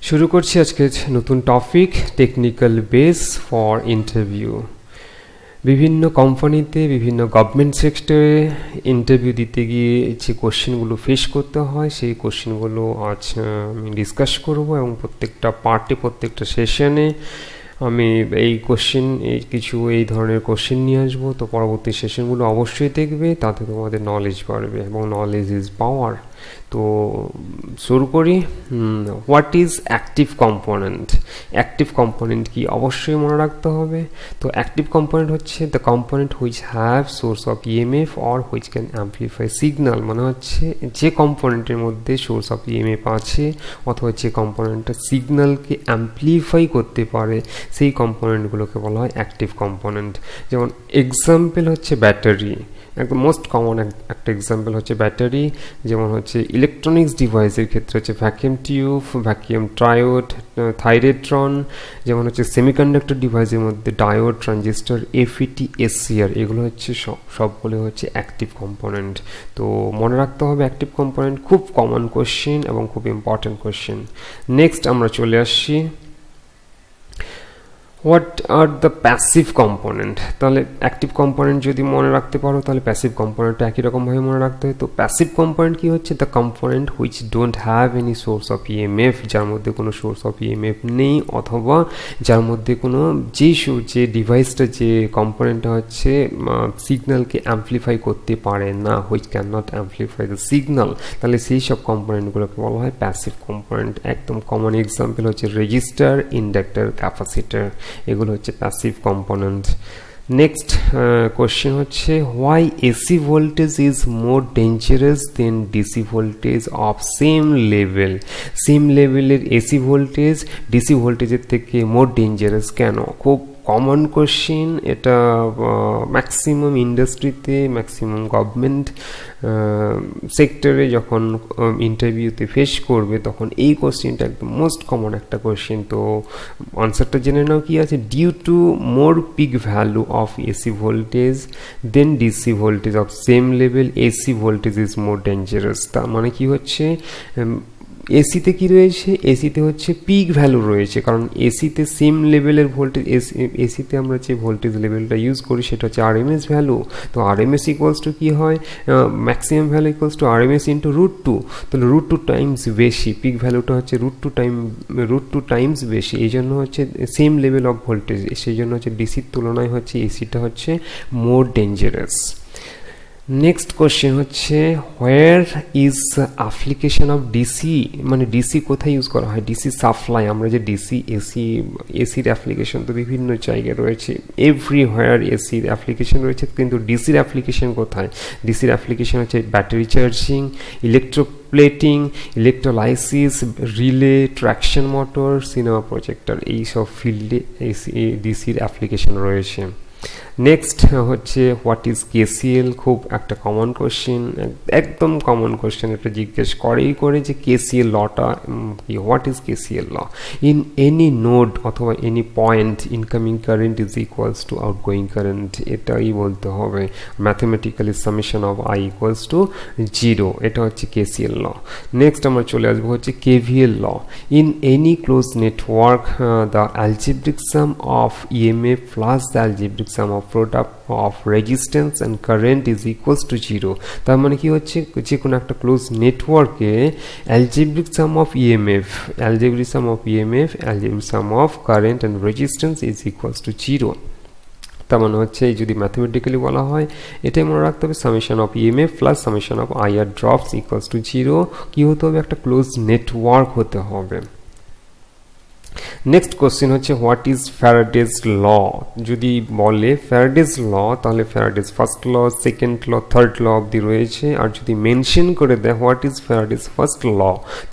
শুরু করছি আজকে নতুন topic technical base for interview. বিভিন্ন কোম্পানিতে বিভিন্ন গভর্নমেন্ট সেক্টরে ইন্টারভিউ দিতে গিয়ে যে কোশ্চেনগুলো ফেস করতে হয় সেই কোশ্চেনগুলো আজ আমি ডিসকাস করব এবং প্রত্যেকটা পার্টে প্রত্যেকটা সেশনে আমি এই কিছু এই ধরনের কোশ্চেন নিয়ে আসবো। তো পরবর্তী সেশনগুলো অবশ্যই দেখবে, তাতে তোমাদের নলেজ বাড়বে এবং নলেজ ইজ পাওয়ার। তো শুরু করি। What is active component? Active component কি অবশ্যই মনে রাখতে হবে। তো অ্যাক্টিভ কম্পোনেন্ট হচ্ছে the component which have source of EMF or which can amplify signal. মানে হচ্ছে যে কম্পোনেন্টের মধ্যে সোর্স অফ ইএমএফ আছে অথবা যে কম্পোনেন্টটা সিগন্যালকে অ্যাম্পলিফাই করতে পারে সেই কম্পোনেন্টগুলোকে বলা হয় অ্যাক্টিভ কম্পোনেন্ট। যেমন এক্সাম্পল হচ্ছে ব্যাটারি, একদম মোস্ট কমন একটা এক্সাম্পল হচ্ছে ব্যাটারি। যেমন হচ্ছে ইলেকট্রনিক্স ডিভাইসের ক্ষেত্রে হচ্ছে ভ্যাকিউম টিউব, ভ্যাকিউম ট্রায়োড, থাইরেট্রন। যেমন হচ্ছে সেমিকন্ডাক্টর ডিভাইসের মধ্যে ডায়োড, ট্রানজিস্টর, এফইটি, এসসিআর, এগুলো হচ্ছে সবগুলো হচ্ছে অ্যাক্টিভ কম্পোনেন্ট। তো মনে রাখতে হবে অ্যাক্টিভ কম্পোনেন্ট, খুব কমন কোশ্চেন এবং খুব ইম্পর্টেন্ট কোশ্চেন। নেক্সট আমরা চলে আসছি what are the passive component. তাহলে অ্যাক্টিভ কম্পোনেন্ট যদি মনে রাখতে পারো তাহলে প্যাসিভ কম্পোনেন্টটা একই রকমভাবে মনে রাখতে হয়। তো প্যাসিভ কম্পোনেন্ট কি হচ্ছে? The component which don't have any source of EMF, যার মধ্যে কোনো সোর্স অফ ইএমএফ নেই, অথবা যার মধ্যে কোনো যে ডিভাইসটা যে কম্পোনেন্টটা হচ্ছে সিগন্যালকে অ্যাম্পলিফাই করতে পারে না, which can not amplify the signal, তাহলে সেই সব কম্পোনেন্টগুলোকে বলা হয় প্যাসিভ কম্পোনেন্ট। একদম কমন এক্সাম্পল হচ্ছে রেজিস্টার, ইন্ডাক্টর, ক্যাপাসিটর, এগুলো হচ্ছে প্যাসিভ কম্পোনেন্ট। নেক্সট কোশ্চেন হচ্ছে why AC voltage is more dangerous then DC voltage of same level. Same লেভেলের এসি ভোল্টেজ ডিসি ভোল্টেজের থেকে মোর ডেঞ্জারাস কেন? খুব কমন কোশ্চেন এটা। ম্যাক্সিমাম ইন্ডাস্ট্রিতে, ম্যাক্সিমাম গভর্নমেন্ট সেক্টরে যখন ইন্টারভিউতে ফেস করবে তখন এই কোশ্চেনটা একদম মোস্ট কমন একটা কোশ্চেন। তো আনসারটা জেনে নাও কি আছে। Due to more peak value of AC voltage then DC voltage of same level, AC voltage is more dangerous. তার মানে কি হচ্ছে, এসিতে কি রয়েছে? এসিতে হচ্ছে পিক ভ্যালু রয়েছে, কারণ এসিতে সেম লেভেলের ভোল্টেজ, এসিতে আমরা যে ভোল্টেজ লেভেলটা ইউজ করি সেটা হচ্ছে আরএমএস ভ্যালু। তো আরএমএস ইকুয়ালস টু কী হয়? Maximum value equals to RMS into √2। তাহলে √2 টাইমস বেশি, পিক ভ্যালুটা হচ্ছে √2 টাইমস বেশি, এই জন্য হচ্ছে সেম লেভেল অফ ভোল্টেজ, সেই জন্য হচ্ছে ডিসির তুলনায় হচ্ছে এসিটা হচ্ছে মোর ডেঞ্জারাস। নেক্সট কোশ্চেন হচ্ছে where is application of DC, মানে ডিসি কোথায় ইউজ করা হয়? ডিসি সাপ্লাই, আমরা যে ডিসি এসির অ্যাপ্লিকেশন তো বিভিন্ন জায়গায় রয়েছে, এভরিহোয়ার এসির অ্যাপ্লিকেশন রয়েছে, কিন্তু ডিসির অ্যাপ্লিকেশন কোথায়? ডিসির অ্যাপ্লিকেশন হচ্ছে battery charging, electroplating, electrolysis, relay, traction motor, cinema projector, এইসব ফিল্ডে ডিসির অ্যাপ্লিকেশন রয়েছে। নেক্সট হচ্ছে হোয়াট ইজ কেসিএল। খুব একটা কমন কোশ্চেন, একদম কমন কোশ্চেন। এটা জিজ্ঞেস করে যে কেসিএল লটা কি, what is KCL law? In any node অথবা any point incoming current is equals to outgoing current, এটাই বলতে হবে। Mathematically summation of I equals to 0, এটা হচ্ছে কেসিএল ল। নেক্সট আমরা চলে আসবো হচ্ছে KVL law. In any close network the algebraic sum of EMF plus the algebraic sum of product of resistance and current is equals to 0। তার মানে কি হচ্ছে, যে কোনো একটা ক্লোজ নেটওয়ার্কে algebraic sum of EMF, algebraic sum of current and resistance is equals to 0। তার মানে হচ্ছে যদি ম্যাথমেটিক্যালি বলা হয় এটাই মনে রাখতে হবে, summation of EMF plus summation of IR drops equals to 0। কি হতে হবে? একটা ক্লোজ নেটওয়ার্ক হতে হবে। নেক্সট কোশ্চেন হচ্ছে হোয়াট ইজ ফ্যারাডেজ ল। যদি বলে ফ্যারাডেজ ল তাহলে Faraday's first law, second law, third law অবধি রয়েছে। আর যদি মেনশন করে দেয় what is Faraday's first law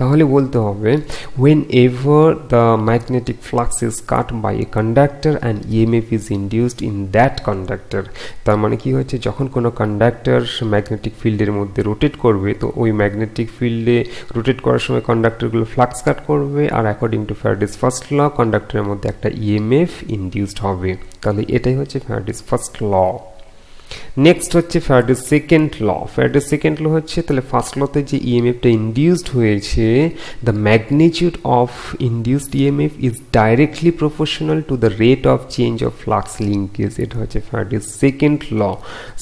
তাহলে বলতে হবে whenever the magnetic flux is cut by a conductor and EMF is induced in that conductor. তার মানে কি হচ্ছে, যখন কোনো কন্ডাক্টর ম্যাগনেটিক ফিল্ডের মধ্যে রোটেট করবে তো ওই ম্যাগনেটিক ফিল্ডে রোটেট করার সময় কন্ডাক্টরগুলো ফ্লাক্স কাট করবে, আর অ্যাকর্ডিং টু ফ্যারাডেজ ফার্স্ট ল কন্ডাক্টরের মধ্যে একটা ইএমএফ ইনডিউসড হবে। তাহলে এটাই হচ্ছে ফ্যারাডেজ ফার্স্ট ল। নেক্সট হচ্ছে ফ্যারাডের সেকেন্ড ল। ফ্যারাডের সেকেন্ড ল হচ্ছে তাহলে ফার্স্ট লতে যে ইএমএফটা ইন্ডিউসড হয়েছে, the magnitude of induced EMF is directly proportional to the rate of change of flux linkage. এটা হচ্ছে ফ্যারাডের সেকেন্ড ল।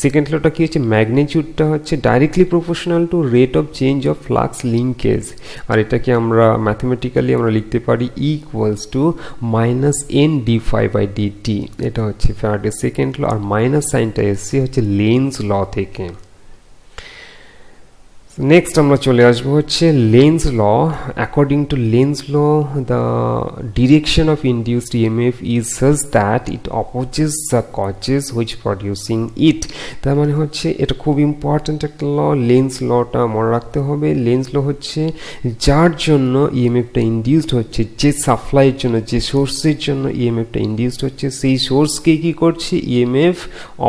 সেকেন্ড লটা কি হচ্ছে, ম্যাগনিটিউডটা হচ্ছে directly proportional to rate of change of flux linkage. আর এটাকে আমরা ম্যাথমেটিক্যালি আমরা লিখতে পারি equals to minus N d phi by dt. এটা হচ্ছে ফ্যারাডের সেকেন্ড ল। আর মাইনাস সাইনটা এসছে হচ্ছে লেন্স ল থেকে। নেক্সট আমরা চলে আসবো হচ্ছে Lenz law. According to Lenz law, the direction of induced EMF is such that it opposes the causes which producing it. তার মানে হচ্ছে এটা খুব ইম্পর্ট্যান্ট একটা ল, লেন্স লটা মনে রাখতে হবে। লেন্স ল হচ্ছে যার জন্য ইএমএফটা ইন্ডিউসড হচ্ছে, যে সাপ্লাইয়ের জন্য, যে সোর্সের জন্য ইএমএফটা ইন্ডিউসড হচ্ছে, সেই সোর্সকে কি করছে, ইএমএফ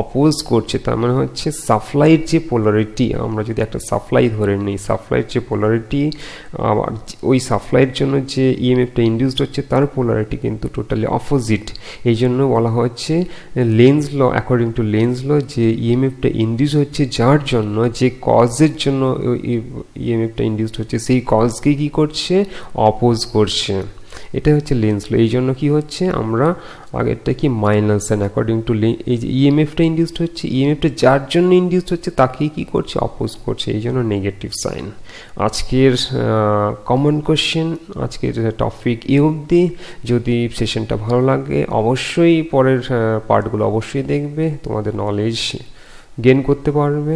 অপোজ করছে। তার মানে হচ্ছে সাপ্লাইয়ের যে পোলারিটি, আমরা যদি একটা সাপ্লাই ধরে নিই, সাপ্লাইয়ের যে পোলারিটি, আবার ওই সাপ্লাইয়ের জন্য যে ইএমএফটা ইন্ডিউসড হচ্ছে তার পোলারিটি কিন্তু টোটালি অপোজিট। এই জন্য বলা হচ্ছে Lenz law, according to Lenz law, যে ইএমএফটা ইন্ডিউস হচ্ছে যার জন্য, যে কজের জন্য ইএমএফটা ইন্ডিউসড হচ্ছে, সেই কজকে কি করছে, অপোজ করছে। এটা হচ্ছে লেন্স ল। এই জন্য কি হচ্ছে, আমরা আগেরটা কি মাইনাস সাইন, অ্যাকর্ডিং টু এই যে ইএমএফটা ইন্ডিউসড হচ্ছে, ইএমএফটা যার জন্য ইন্ডিউসড হচ্ছে তাকেই কি করছে, অপোজ করছে, এই জন্য নেগেটিভ সাইন। আজকের কমন কোশ্চেন, আজকের টপিক এই অবধি। যদি সেশনটা ভালো লাগে অবশ্যই পরের পার্টগুলো অবশ্যই দেখবে, তোমাদের নলেজ গেইন করতে পারবে।